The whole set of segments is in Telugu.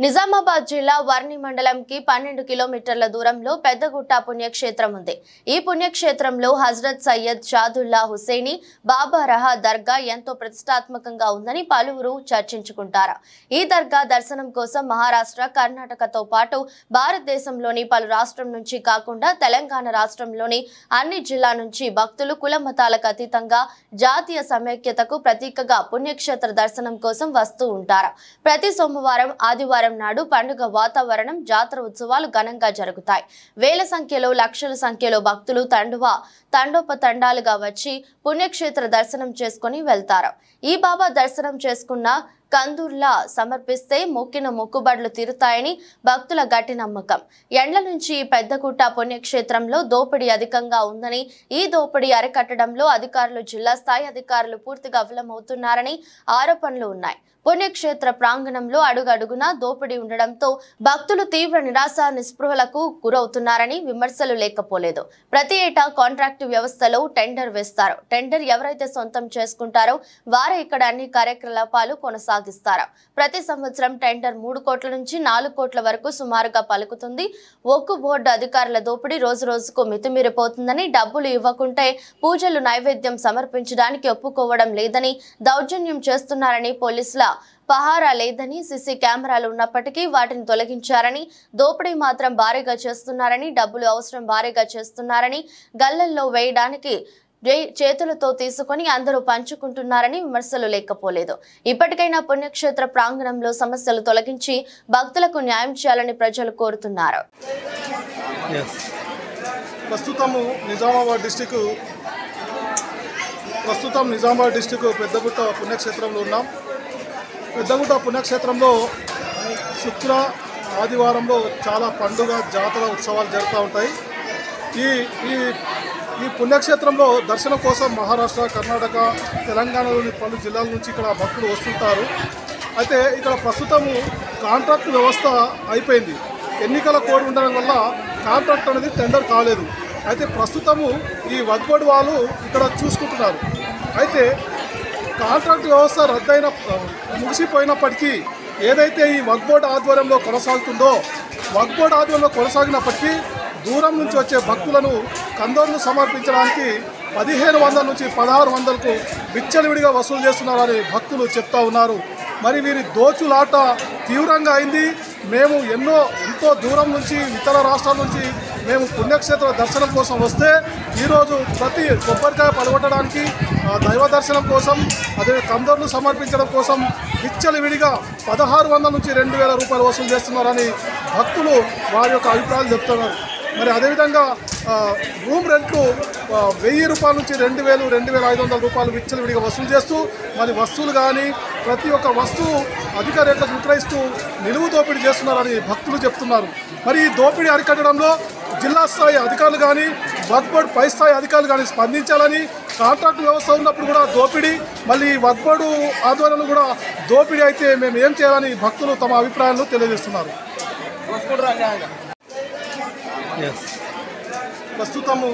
నిజామాబాద్ జిల్లా వర్ని మండలంకి 12 కిలోమీటర్ల దూరంలో పెద్దగుట్ట పుణ్యక్షేత్రం ఉంది. ఈ పుణ్యక్షేత్రంలో హజ్రత్ సయ్యద్ షాదుల్లా హుసేని బాబా రహా దర్గా ఎంతో ప్రతిష్టాత్మకంగా ఉందని పలువురు చర్చించుకుంటారు. ఈ దర్గా దర్శనం కోసం మహారాష్ట్ర, కర్ణాటకతో పాటు భారతదేశంలోని పలు రాష్ట్రం నుంచి కాకుండా తెలంగాణ రాష్ట్రంలోని అన్ని జిల్లా నుంచి భక్తులు కుల మతాలకు అతీతంగా జాతీయ సమైక్యతకు ప్రతీకగా పుణ్యక్షేత్ర దర్శనం కోసం వస్తూ ఉంటారు. ప్రతి సోమవారం, ఆదివారం నాడు పండుగ వాతావరణం, జాతర ఉత్సవాలు ఘనంగా జరుగుతాయి. వేల సంఖ్యలో, లక్షల సంఖ్యలో భక్తులు తండోపతండాలుగా వచ్చి పుణ్యక్షేత్ర దర్శనం చేసుకుని వెళ్తారు. ఈ బాబా దర్శనం చేసుకున్న కందూర్లా సమర్పిస్తే మొక్కిన మొక్కుబడులు తీరుతాయని భక్తుల గట్టి నమ్మకం. ఎండ్ల నుంచి పెద్దగుట్ట పుణ్యక్షేత్రంలో దోపిడీ అధికంగా ఉందని, ఈ దోపిడీ అరికట్టడంలో అధికారులు, జిల్లా స్థాయి అధికారులు పూర్తిగా విఫలమవుతున్నారని ఆరోపణలు ఉన్నాయి. పుణ్యక్షేత్ర ప్రాంగణంలో అడుగడుగునా దోపిడీ ఉండడంతో భక్తులు తీవ్ర నిరాశ, నిస్పృహలకు గురవుతున్నారని విమర్శలు లేకపోలేదు. ప్రతి ఏటా కాంట్రాక్టు వ్యవస్థలో టెండర్ వేస్తారు. టెండర్ ఎవరైతే సొంతం చేసుకుంటారో వారే ఇక్కడ అన్ని కార్యకలాపాలు కొనసాగిస్తారు. ప్రతి సంవత్సరం టెండర్ 3 కోట్ల నుంచి 4 కోట్ల వరకు సుమారుగా పలుకుతుంది. ఒక్కు బోర్డు అధికారుల దోపిడీ రోజు రోజుకు మితిమీరిపోతుందని, డబ్బులు ఇవ్వకుంటే పూజలు, నైవేద్యం సమర్పించడానికి ఒప్పుకోవడం లేదని, దౌర్జన్యం చేస్తున్నారని, పోలీసుల పహారా లేదని, సీసీ కెమెరాలు ఉన్నప్పటికీ వాటిని తొలగించారని, దోపిడీ మాత్రం భారీగా చేస్తున్నారని, డబ్బులు అవసరం భారీగా చేస్తున్నారని, గల్లల్లో వేయడానికి చేతులతో తీసుకుని అందరూ పంచుకుంటున్నారని విమర్శలు లేకపోలేదు. ఇప్పటికైనా పుణ్యక్షేత్ర ప్రాంగణంలో సమస్యలు తొలగించి భక్తులకు న్యాయం చేయాలని ప్రజలు కోరుతున్నారు. ప్రస్తుతం నిజామాబాద్ డిస్టిక్ పెద్దగుట్ట పుణ్యక్షేత్రంలో ఉన్నాం. పెద్దగుట్ట పుణ్యక్షేత్రంలో శుక్ర, ఆదివారంలో చాలా పండుగ, జాతర ఉత్సవాలు జరుగుతూ ఉంటాయి. ఈ పుణ్యక్షేత్రంలో దర్శనం కోసం మహారాష్ట్ర, కర్ణాటక, తెలంగాణలోని పలు జిల్లాల నుంచి ఇక్కడ భక్తులు వస్తుంటారు. అయితే ఇక్కడ ప్రస్తుతము కాంట్రాక్ట్ వ్యవస్థ అయిపోయింది. ఎన్నికల కోడ్ ఉండడం వల్ల కాంట్రాక్ట్ అనేది టెండర్ కాలేదు. అయితే ప్రస్తుతము ఈ వక్ఫ్ బోర్డు వాళ్ళు ఇక్కడ చూసుకుంటున్నారు. అయితే కాంట్రాక్ట్ వ్యవస్థ ముగిసిపోయినప్పటికీ ఏదైతే ఈ వక్ఫ్ బోర్డు ఆధ్వర్యంలో కొనసాగుతుందో, వక్ఫ్ బోర్డు ఆధ్వర్యంలో కొనసాగినప్పటికీ దూరం నుంచి వచ్చే భక్తులను కందోర్లు సమర్పించడానికి 1500 నుంచి 1600కు విచ్చలవిడిగా వసూలు చేస్తున్నారని భక్తులు చెప్తా ఉన్నారు. మరి వీరి దోచులాట తీవ్రంగా అయింది. మేము ఎంతో దూరం నుంచి, ఇతర రాష్ట్రాల నుంచి మేము పుణ్యక్షేత్ర దర్శనం కోసం వస్తే ఈరోజు ప్రతి కొబ్బరికాయ పలగొట్టడానికి, దైవ దర్శనం కోసం, అదే కందోర్లు సమర్పించడం కోసం విచ్చలవిడిగా 1600 నుంచి 2000 రూపాయలు వసూలు చేస్తున్నారని భక్తులు వారి యొక్క అభిప్రాయాలు చెప్తున్నారు. మరి అదేవిధంగా రూమ్ రెంట్లు 1000 రూపాయల నుంచి 2000, 2500 రూపాయలు విచ్చలవిడిగా వసూలు చేస్తూ, మరి వస్తువులు కానీ ప్రతి ఒక్క వస్తువు అధిక రేట్లకు విక్రయిస్తూ నిలువు దోపిడీ చేస్తున్నారని భక్తులు చెప్తున్నారు. మరి ఈ దోపిడీ అరికట్టడంలో జిల్లా స్థాయి అధికారులు కానీ, వక్ఫ్ బోర్డు పై స్థాయి అధికారులు కానీ స్పందించాలని, కాంట్రాక్ట్ వ్యవస్థ ఉన్నప్పుడు కూడా దోపిడీ, మళ్ళీ వక్ఫ్ బోర్డు ఆధ్వర్యంలో కూడా దోపిడీ అయితే మేము ఏం చేయాలని భక్తులు తమ అభిప్రాయాలను తెలియజేస్తున్నారు. ప్రస్తుతం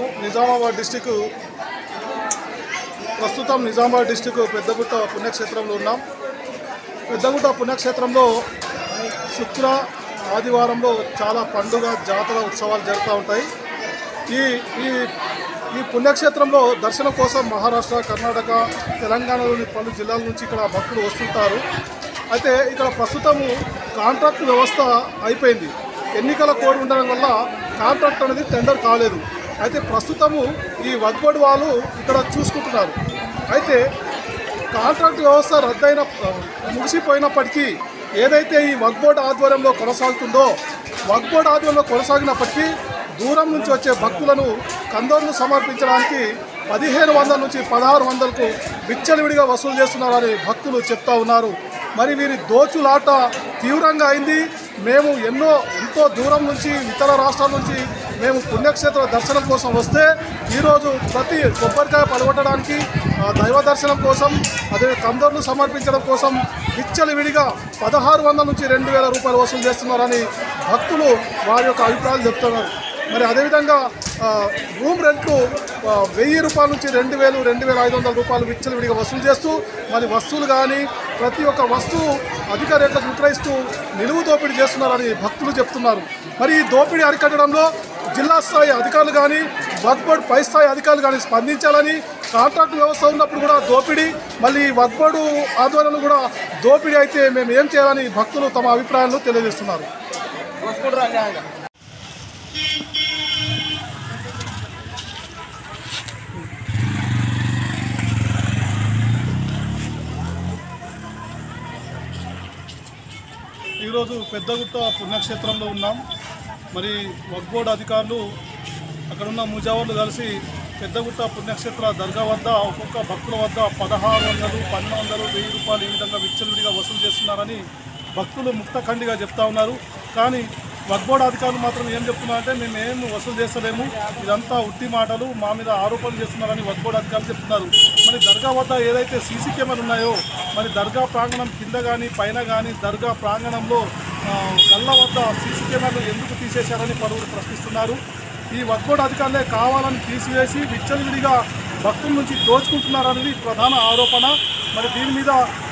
నిజామాబాద్ డిస్టిక్ పెద్దగుట్ట పుణ్యక్షేత్రంలో ఉన్నాం. పెద్దగుట్ట పుణ్యక్షేత్రంలో శుక్ర, ఆదివారంలో చాలా పండుగ, జాతర ఉత్సవాలు జరుగుతూ ఉంటాయి. ఈ పుణ్యక్షేత్రంలో దర్శనం కోసం మహారాష్ట్ర, కర్ణాటక, తెలంగాణలోని పలు జిల్లాల నుంచి ఇక్కడ భక్తులు వస్తుంటారు. అయితే ఇక్కడ ప్రస్తుతము కాంట్రాక్ట్ వ్యవస్థ అయిపోయింది. ఎన్నికల కోడ్ ఉండడం వల్ల కాంట్రాక్ట్ అనేది టెండర్ కాలేదు. అయితే ప్రస్తుతము ఈ వక్ఫ్ బోర్డు వాళ్ళు ఇక్కడ చూసుకుంటున్నారు. అయితే కాంట్రాక్ట్ వ్యవస్థ ముగిసిపోయినప్పటికీ ఏదైతే ఈ వక్ఫ్ బోర్డు ఆధ్వర్యంలో కొనసాగుతుందో, వక్ఫ్ బోర్డు ఆధ్వర్యంలో కొనసాగినప్పటికీ దూరం నుంచి వచ్చే భక్తులను కందోర్లు సమర్పించడానికి 1500 నుంచి 1600కు విచ్చలవిడిగా వసూలు చేస్తున్నారని భక్తులు చెప్తా ఉన్నారు. మరి వీరి దోచులాట తీవ్రంగా అయింది. మేము ఎంతో దూరం నుంచి, ఇతర రాష్ట్రాల నుంచి మేము పుణ్యక్షేత్ర దర్శనం కోసం వస్తే ఈరోజు ప్రతి కొబ్బరికాయ పలగొట్టడానికి, దైవ దర్శనం కోసం, అదే కందోర్లు సమర్పించడం కోసం విచ్చలవిడిగా 1600 నుంచి 2000 రూపాయలు వసూలు చేస్తున్నారని భక్తులు వారి యొక్క అభిప్రాయాలు చెప్తున్నారు. మరి అదేవిధంగా రూమ్ రెంట్లు 1000 రూపాయల నుంచి 2000, 2500 రూపాయలు విచ్చలవిడిగా వసూలు చేస్తూ, మరి వస్తువులు కానీ ప్రతి ఒక్క వస్తువు అధిక రేట్లకు విక్రయిస్తూ నిలువు దోపిడీ చేస్తున్నారని భక్తులు చెప్తున్నారు. మరి ఈ దోపిడీ అరికట్టడంలో జిల్లా స్థాయి అధికారులు కానీ వక్ఫ్ బోర్డు పై స్థాయి అధికారులు కానీ స్పందించాలని, కాంట్రాక్ట్ వ్యవస్థ ఉన్నప్పుడు కూడా దోపిడీ, మళ్ళీ వక్ఫ్ బోర్డు ఆధ్వర్యంలో కూడా దోపిడీ అయితే మేము ఏం చేయాలని భక్తులు తమ అభిప్రాయాలను తెలియజేస్తున్నారు. ఈరోజు పెద్దగుట్ట పుణ్యక్షేత్రంలో ఉన్నాం. మరి వక్ఫ్ బోర్డు అధికారులు అక్కడున్న ముజావర్లు కలిసి పెద్దగుట్ట పుణ్యక్షేత్ర దర్గా వద్ద ఒక్కొక్క భక్తుల వద్ద 1600, 1200, 1000 రూపాయలు ఈ విధంగా విచ్చలవిడిగా వసూలు చేస్తున్నారని భక్తులు ముక్తఖండిగా చెప్తా ఉన్నారు. కానీ వక్ఫ్ బోర్డు అధికారులు మాత్రం ఏం చెప్తున్నారంటే మేము ఏం వసూలు చేస్తలేము, ఇదంతా ఉట్టి మాటలు, మా మీద ఆరోపణలు చేస్తున్నారని వక్ఫ్ బోర్డు అధికారులు చెప్తున్నారు. మరి దర్గా వద్ద ఏదైతే సీసీ కెమెరాలు ఉన్నాయో మరి దర్గా ప్రాంగణం కింద కానీ పైన కానీ దర్గా ప్రాంగణంలో గల్ల వద్ద సీసీ కెమెరాలు ఎందుకు తీసేశారని పలువురు ప్రశ్నిస్తున్నారు. ఈ వక్ఫ్ బోర్డు అధికారులే కావాలని తీసివేసి విచ్చలవిడిగా భక్తుల నుంచి దోచుకుంటున్నారనేది ప్రధాన ఆరోపణ. మరి దీని మీద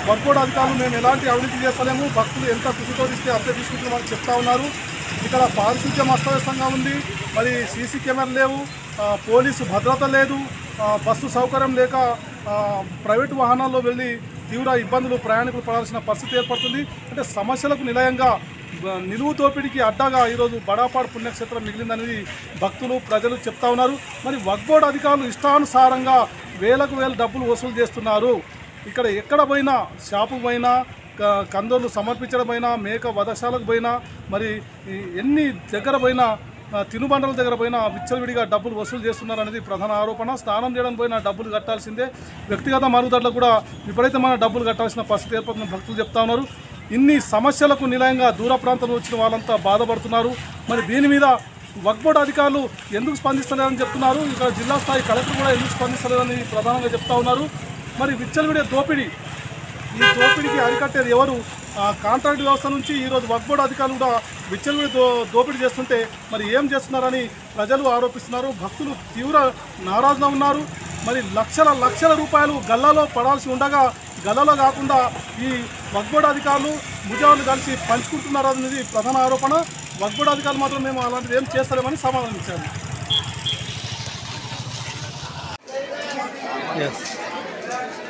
వక్ఫ్ బోర్డు అధికారులు మేము ఎలాంటి అవినీతి చేస్తలేము, భక్తులు ఎంత కృషితోడిస్తే అంతే తీసుకుంటున్నామని చెప్తా ఉన్నారు. ఇక్కడ పారిశుద్ధ్యం అస్తవ్యస్తంగా ఉంది, మరి సీసీ కెమెరాలు లేవు, పోలీసు భద్రత లేదు, బస్సు సౌకర్యం లేక ప్రైవేటు వాహనాల్లో వెళ్ళి తీవ్ర ఇబ్బందులు ప్రయాణికులు పడాల్సిన పరిస్థితి ఏర్పడుతుంది. అంటే సమస్యలకు నిలయంగా నిలువు దోపిడీకి అడ్డాగా ఈరోజు బడాపాడు పుణ్యక్షేత్రం మిగిలిందనేది భక్తులు ప్రజలు చెప్తా ఉన్నారు. మరి వక్ఫ్ బోర్డు అధికారులు ఇష్టానుసారంగా వేలకు వేల డబ్బులు వసూలు చేస్తున్నారు. ఇక్కడ ఎక్కడ పోయినా, షాపుకు పోయినా, కందోర్లు సమర్పించడం పోయినా, మేక వధశాలకు పోయినా, మరి ఎన్ని దగ్గర పోయినా, తినుబండల దగ్గర పోయినా విచ్చలవిడిగా డబ్బులు వసూలు చేస్తున్నారు అనేది ప్రధాన ఆరోపణ. స్నానం చేయడం పోయినా డబ్బులు కట్టాల్సిందే, వ్యక్తిగత మరుగుదొడ్లకు కూడా విపరీతమైన డబ్బులు కట్టాల్సిన పరిస్థితి ఏర్పడుతుందని భక్తులు చెప్తా ఉన్నారు. ఇన్ని సమస్యలకు నిలయంగా దూర ప్రాంతంలో వచ్చిన వాళ్ళంతా బాధపడుతున్నారు. మరి దీని మీద వక్ఫ్ బోర్డు అధికారులు ఎందుకు స్పందిస్తలేరని చెప్తున్నారు. ఇక్కడ జిల్లా స్థాయి కలెక్టర్ కూడా ఎందుకు స్పందిస్తలేరని ప్రధానంగా చెప్తా ఉన్నారు. మరి విచ్చలవిడే దోపిడీ, ఈ దోపిడీకి అరికట్టేది ఎవరు? కాంట్రాక్ట్ వ్యవస్థ నుంచి ఈరోజు వక్ఫ్ బోర్డు అధికారులు కూడా విచ్చలవిడి దోపిడీ చేస్తుంటే మరి ఏం చేస్తున్నారని ప్రజలు ఆరోపిస్తున్నారు. భక్తులు తీవ్ర నారాజుగా ఉన్నారు. మరి లక్షల రూపాయలు గల్లాలో పడాల్సి ఉండగా గల్లలో కాకుండా ఈ వక్ఫ్ బోర్డు అధికారులు ముజావర్లు కలిసి పంచుకుంటున్నారు అనేది ప్రధాన ఆరోపణ. వక్ఫ్ బోర్డు అధికారులు మాత్రం మేము అలాంటిది ఏం చేస్తలేమని సమాధానం ఇచ్చారు.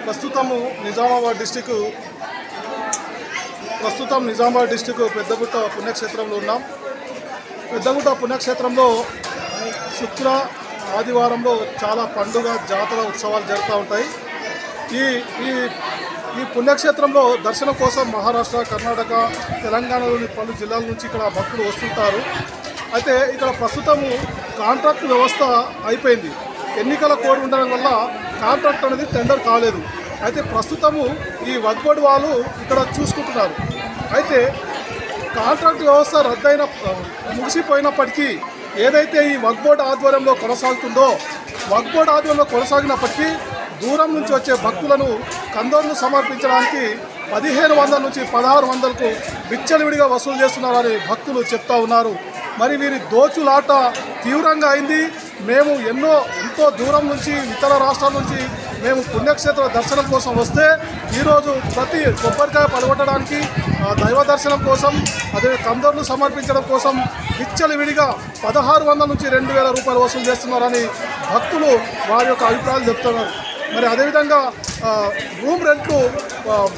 ప్రస్తుతం నిజామాబాద్ డిస్టిక్ పెద్దగుట్ట పుణ్యక్షేత్రంలో ఉన్నాం. పెద్దగుట్ట పుణ్యక్షేత్రంలో శుక్ర ఆదివారంలో చాలా పండుగ జాతర ఉత్సవాలు జరుగుతూ ఉంటాయి. ఈ పుణ్యక్షేత్రంలో దర్శనం కోసం మహారాష్ట్ర, కర్ణాటక, తెలంగాణలోని పలు జిల్లాల నుంచి ఇక్కడ భక్తులు వస్తుంటారు. అయితే ఇక్కడ ప్రస్తుతము కాంట్రాక్ట్ వ్యవస్థ అయిపోయింది. ఎన్నికల కోడ్ ఉండడం వల్ల కాంట్రాక్ట్ అనేది టెండర్ కాలేదు. అయితే ప్రస్తుతము ఈ వక్ఫ్ బోర్డు వాళ్ళు ఇక్కడ చూసుకుంటున్నారు. అయితే కాంట్రాక్ట్ వ్యవస్థ ముగిసిపోయినప్పటికీ ఏదైతే ఈ వక్ఫ్ బోర్డు ఆధ్వర్యంలో కొనసాగుతుందో, వక్ఫ్ బోర్డు ఆధ్వర్యంలో కొనసాగినప్పటికీ దూరం నుంచి వచ్చే భక్తులను కందోర్లు సమర్పించడానికి 1500 నుంచి 1600కు విచ్చలవిడిగా వసూలు చేస్తున్నారని భక్తులు చెప్తా ఉన్నారు. మరి వీరి దోచులాట తీవ్రంగా అయింది. మేము ఎంతో దూరం నుంచి, ఇతర రాష్ట్రాల నుంచి మేము పుణ్యక్షేత్ర దర్శనం కోసం వస్తే ఈరోజు ప్రతి కొబ్బరికాయ పడగొట్టడానికి, దైవ దర్శనం కోసం, అదే కందోర్లు సమర్పించడం కోసం విచ్చలవిడిగా 1600 నుంచి 2000 రూపాయలు వసూలు చేస్తున్నారని భక్తులు వారి యొక్క అభిప్రాయాలు చెప్తున్నారు. మరి అదేవిధంగా రూమ్ రెంట్లు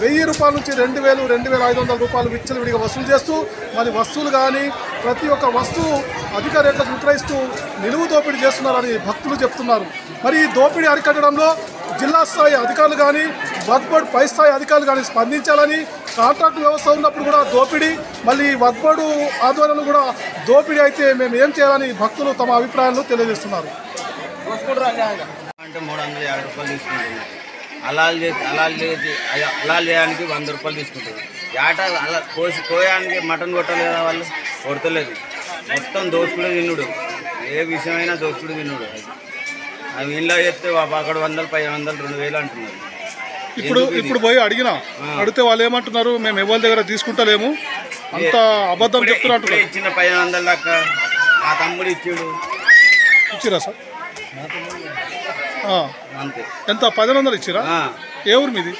1000 రూపాయల నుంచి 2000, 2500 రూపాయలు విచ్చలవిడిగా వసూలు చేస్తూ మరి వస్తువులు కానీ ప్రతి ఒక్క వస్తువు అధిక రేట్లకు విక్రయిస్తూ నిలువు దోపిడీ చేస్తున్నారని భక్తులు చెప్తున్నారు. మరి ఈ దోపిడీ అరికట్టడంలో జిల్లా స్థాయి అధికారులు కానీ వక్ఫ్ బోర్డు పై స్థాయి అధికారులు కానీ స్పందించాలని, కాంట్రాక్ట్ వ్యవస్థ ఉన్నప్పుడు కూడా దోపిడీ, మళ్ళీ వక్ఫ్ బోర్డు ఆధ్వర్యంలో కూడా దోపిడీ అయితే మేము ఏం చేయాలని భక్తులు తమ అభిప్రాయాలను తెలియజేస్తున్నారు. అంటే 350 రూపాయలు తీసుకుంటున్నారు. అలాల్ చేయడానికి 100 రూపాయలు తీసుకుంటారు. ఏట అలా కోయానికి మటన్ కొట్టలేదు కదా, వాళ్ళు కొడతలేదు. మొత్తం దోసుకుడు తిన్నుడు, ఏ విషయమైనా దోసుకుడు తిన్నుడు. అవి ఇంట్లో చెప్తే అక్కడ 100, 500, 2000 అంటున్నారు. ఇప్పుడు పోయి అడిగితే వాళ్ళు ఏమంటున్నారు, మేము ఎవరి దగ్గర తీసుకుంటలేము, అంత అబద్ధం చెప్తున్నారు. ఇచ్చిన 500 దాకా మా తమ్ముడు ఇచ్చిరా సార్? ఎంత 1500 ఇచ్చిరా? ఏ ఊరు మీది?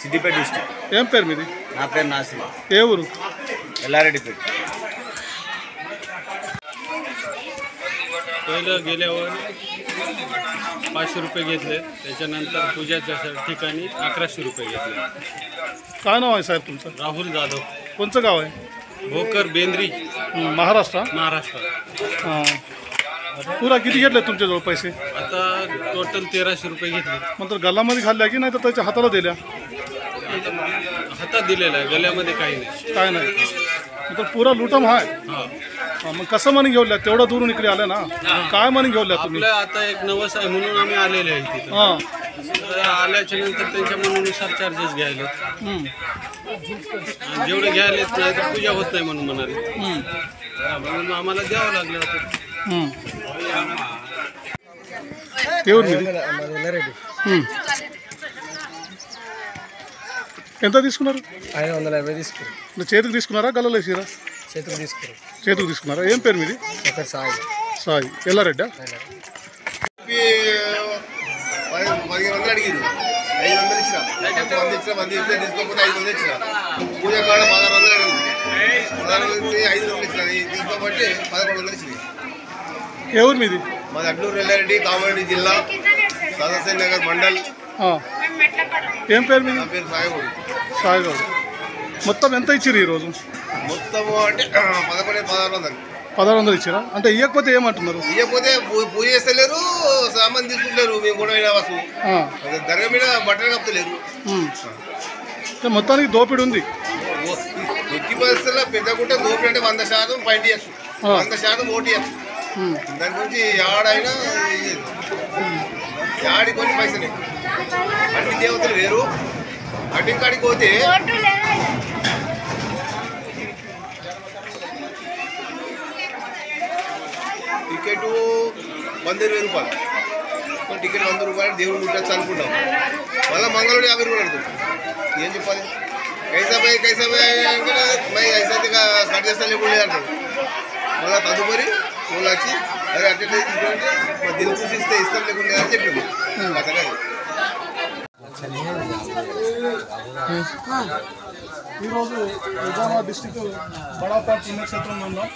సిద్దిపేట డిస్ట్రిక్ట్. ఏం పేరు మీది? నా పేరు నాసిర్. ఏ ఊరు? ఎల్లారెడ్డిపేట. पहिलं गेल्यावर 500 रुपये घेतले, त्याच्यानंतर पूजाच्या ठिकाणी 1100 रुपये घेतले. काय नाव आहे साहेब तुमचं? राहुल जाधव, कोणचं गाव आहे? भोकर बेंद्री, महाराष्ट्र. महाराष्ट्र. पुरा किती घेतले तुमच्याजवळ पैसे? आता टोटल 1300 रुपये घेतले. नंतर गल्लामध्ये खाल्ल्या की नाही तर त्याच्या हाताला दिल्या? हातात दिलेला आहे, गल्यामध्ये काही नाही. काय नाही. नंतर पुरा लुटम आहे. मग कसं म्हणून घेऊन तेवढं दुरून इकडे आलं ना, काय म्हणून घेऊन तुम्ही? आपलं आता एक नवस आहे म्हणून आम्ही आलेले आहे तिथं. आल्याच्या नंतर त्यांच्या मनानुसार चार्जेस घ्यायला, जेवढे घ्यायलेत नाही तर पूजा होत नाही म्हणून म्हणाले, म्हणून आम्हाला द्यावं लागलं होतं. ఎంత తీసుకున్నారు? 550 తీసుకున్నారు. చేతికి తీసుకున్నారా గల్లలో వేసిరా? చేతులు తీసుకున్నారు. చేతికి తీసుకున్నారా? ఏం పేరు మీది? సాయి. సాయి. ఎల్లారెడ్డా? 1500 అడిగింది, 500 ఇచ్చిన, 100 ఇచ్చిన, 100 ఇస్తే తీసుకోకపోతే 500 ఇచ్చిన. పూజ కాడ 1600 అడిగింది, 500 ఇచ్చిన, తీసుకోబట్టి 1100 ఇచ్చింది. ఏ ఊరు మీది? మాది అడ్లూరు ఎల్లారెడ్డి, కామారెడ్డి జిల్లా, సదాశివ్ నగర్ మండల్. ఏం పేరు మీది? నా పేరు సాయిగౌడ్. సాయిగౌడ్. మొత్తం ఎంత ఇచ్చిర్రు ఈరోజు? మొత్తము అంటే 1600. 1600 ఇచ్చిరా? అంటే ఇవ్వకపోతే ఏమంటున్నారు? ఇవ్వకపోతే పూజ చేస్తలేరు, సామాన్ తీసుకుంటారు. మేము కూడా వస్తు దర్గా మీద బట్టలు కప్పలేరు. మొత్తానికి దోపిడి ఉంది. ఎట్టి పరిస్థితుల్లో పెద్దగుంట దోపిడి అంటే 100% పాయింట్ ఇవ్వచ్చు, 100% ఓటు ఇవ్వచ్చు. దాని గురించి ఆడైనా ఆడి కొన్ని పైసలే. అన్ని దేవతలు వేరు. అడ్డింకాడికి పోతే టికెట్ 100,000 రూపాయలు. టికెట్ 100 రూపాయలు దేవుడు ముట్టచ్చు అనుకుంటాం. మళ్ళీ మంగళూరు 50 రూపాయలు అడుగుతాం. ఏం చెప్పాలి? కైసా అంటే మై ఐసైతే కట్ చేస్తా లేకుండా అంటారు. మళ్ళీ తదుపరి వాళ్ళు వచ్చి అదే అట్టే తీసుకుంటే మా దిల్ చూసి ఇస్తాం లేకుండా అని చెప్పాము. అతనే ఈరోజు నిజామాబాద్ డిస్టిక్ బడాపాడ్ పుణ్యక్షేత్రంలో ఉన్నాం.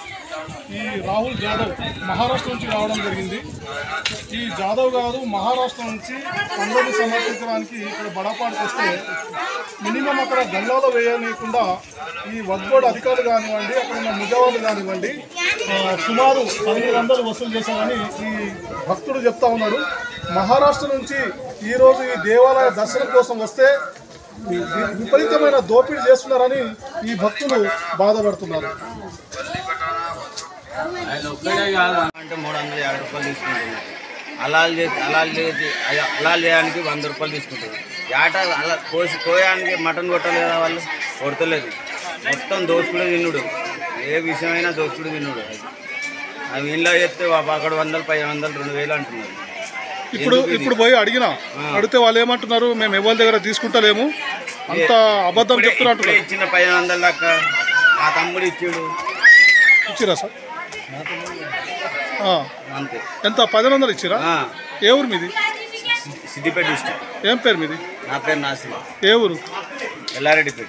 ఈ రాహుల్ జాదవ్ మహారాష్ట్ర నుంచి రావడం జరిగింది. ఈ జాదవ్ గారు మహారాష్ట్ర నుంచి పండుగను సమర్పించడానికి ఇక్కడ బడాపాడ్కి వస్తే మినిమం అక్కడ గల్లాలో వేయనీయకుండా ఈ వద్బోర్డు అధికారులు కానివ్వండి, అక్కడ ఉన్న ముజావాలు కానివ్వండి సుమారు 1200 వసూలు చేశారని ఈ భక్తుడు చెప్తా ఉన్నాడు. మహారాష్ట్ర నుంచి ఈరోజు ఈ దేవాలయ దర్శనం కోసం వస్తే విపరీతమైన దోపిడీ చేస్తున్నారని ఈ భక్తులు బాధపడుతున్నారు. అంటే 350 రూపాయలు తీసుకుంటున్నారు. అలాల్ చేయడానికి 100 రూపాయలు తీసుకుంటారు. ఏట అలా కోయానికి మటన్ కొట్టాలి కదా, వాళ్ళు కొడతలేదు. మొత్తం దోసుకుడు తిన్నుడు, ఏ విషయమైనా దోసుకుడు తిన్నుడు. అవి ఇంట్లో చెప్తే అక్కడ 100, 500, 2000 అంటున్నారు. ఇప్పుడు పోయి అడిగితే వాళ్ళు ఏమంటున్నారు? మేము ఎవరి దగ్గర తీసుకుంటలేము, అంత అబద్ధం చెప్తున్నారు. ఇచ్చిన 500 దాకా ఆ తమ్ముడు ఇచ్చిరా సార్? అంతే. ఎంత? 1500 ఇచ్చిరా? ఏ ఊరు మీది? సిద్దిపేట డిస్ట్రిక్ట్. ఏం పేరు మీది? నా పేరు నాసిర్. ఏ ఊరు? ఎల్లారెడ్డిపేట.